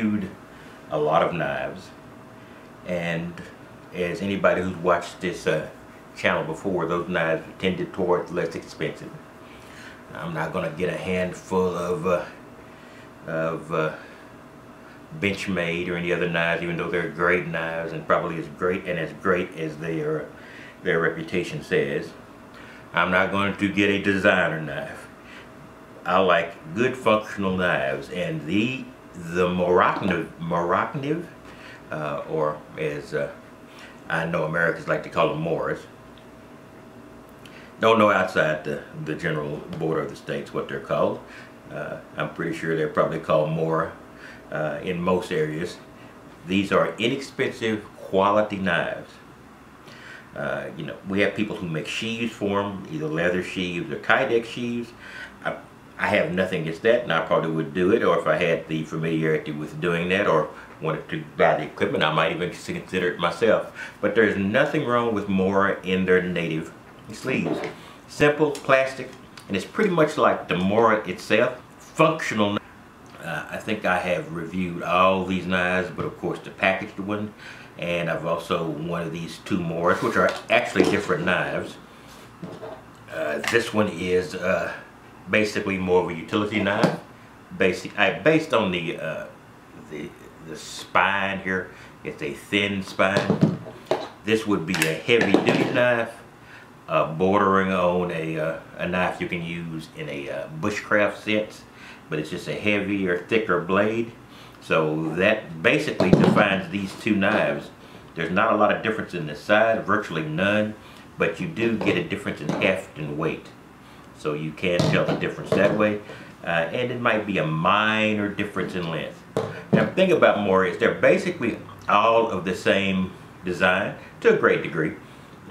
reviewed a lot of knives, and as anybody who's watched this channel before, those knives tended towards less expensive. I'm not going to get a handful of Benchmade or any other knives, even though they're great knives and probably as great as their reputation says. I'm not going to get a designer knife. I like good functional knives, and the Morakniv, or as I know Americans like to call them Moras. Don't know outside the general border of the states what they're called. I'm pretty sure they're probably called Mora in most areas. These are inexpensive quality knives. You know, we have people who make sheaves for them, either leather sheaves or Kydex sheaves. I have nothing against that, and I probably would do it, or if I had the familiarity with doing that or wanted to buy the equipment, I might even consider it myself. But there's nothing wrong with Mora in their native sleeves. Simple, plastic, and it's pretty much like the Mora itself. Functional. I think I have reviewed all these knives, but of course the packaged one, and I've also one of these two Moras, which are actually different knives. This one is basically more of a utility knife. Based on the spine here, it's a thin spine. This would be a heavy-duty knife, bordering on a knife you can use in a bushcraft sense, but it's just a heavier, thicker blade. So that basically defines these two knives. There's not a lot of difference in the size, virtually none, but you do get a difference in heft and weight. So you can tell the difference that way, and it might be a minor difference in length. Now the thing about Mora is they're basically all of the same design to a great degree.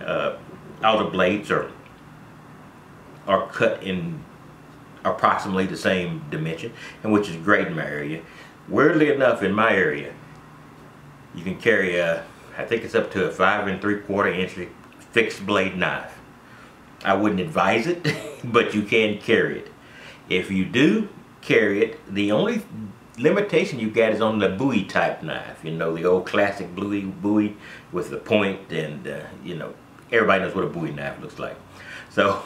All the blades are cut in approximately the same dimension, and which is great in my area. Weirdly enough, in my area, you can carry I think it's up to a 5 3/4 inch fixed blade knife. I wouldn't advise it, but you can carry it. If you do carry it, the only limitation you got is on the Bowie type knife. You know, the old classic Bowie with the point, and you know, everybody knows what a Bowie knife looks like. So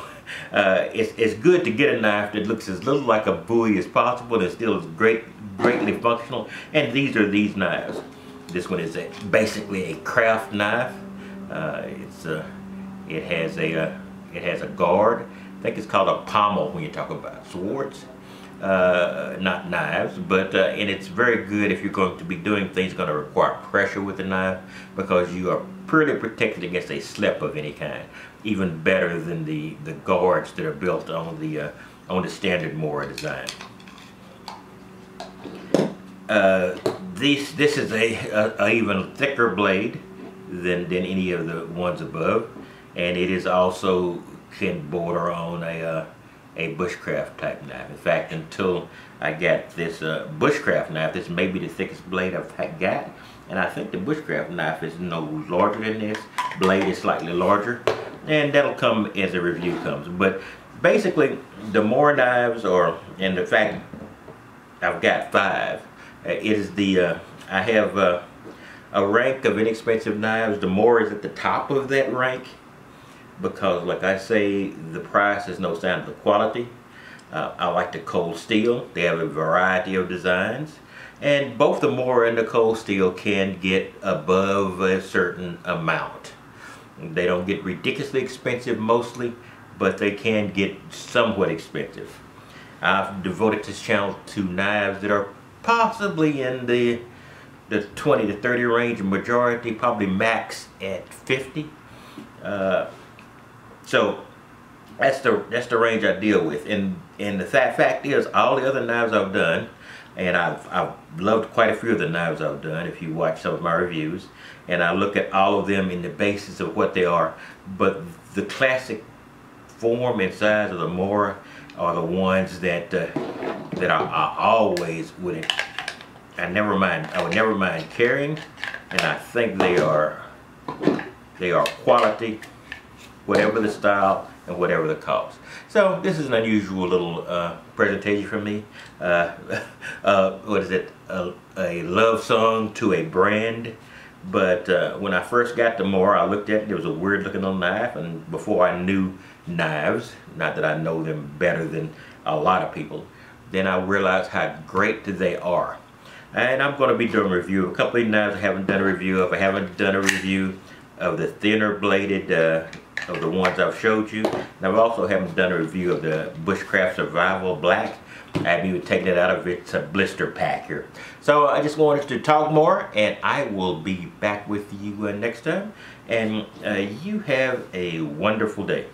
it's good to get a knife that looks as little like a Bowie as possible and still is greatly functional. And these are these knives. This one is basically a craft knife. It has a guard. I think it's called a pommel when you talk about swords, not knives. But and it's very good if you're going to be doing things going to require pressure with the knife, because you are pretty protected against a slip of any kind. Even better than the guards that are built on the standard Mora design. This is a even thicker blade than any of the ones above, and it is also can border on a bushcraft type knife. In fact, until I got this bushcraft knife, this may be the thickest blade I've got, and I think the bushcraft knife is no larger than this. Blade is slightly larger, and that'll come as a review comes. But basically, the Mora knives are, and the fact I've got 5. It is I have a rank of inexpensive knives. The Mora is at the top of that rank, because like I say, the price is no sign of the quality. I like the cold steel. They have a variety of designs, and both the Mora and the cold steel can get above a certain amount. They don't get ridiculously expensive mostly, but they can get somewhat expensive. I've devoted this channel to knives that are possibly in the 20 to 30 range, majority probably max at 50. So that's the range I deal with. And the fact is, all the other knives I've done, and I've loved quite a few of the knives I've done if you watch some of my reviews, and I look at all of them in the basis of what they are. But the classic form and size of the Mora are the ones that I always would. I would never mind carrying, and I think they are quality, whatever the style, and whatever the cost. So this is an unusual little presentation from me. What is it? A love song to a brand. But when I first got to Mora, I looked at it, there was a weird looking little knife, and before I knew knives, not that I know them better than a lot of people, then I realized how great they are. And I'm going to be doing a review of a couple of knives I haven't done a review of. I haven't done a review of the thinner bladed, of the ones I've showed you. And I also haven't done a review of the Bushcraft Survival Black. I haven't even taken it out of its blister pack here. So I just wanted to talk more, and I will be back with you next time. And you have a wonderful day.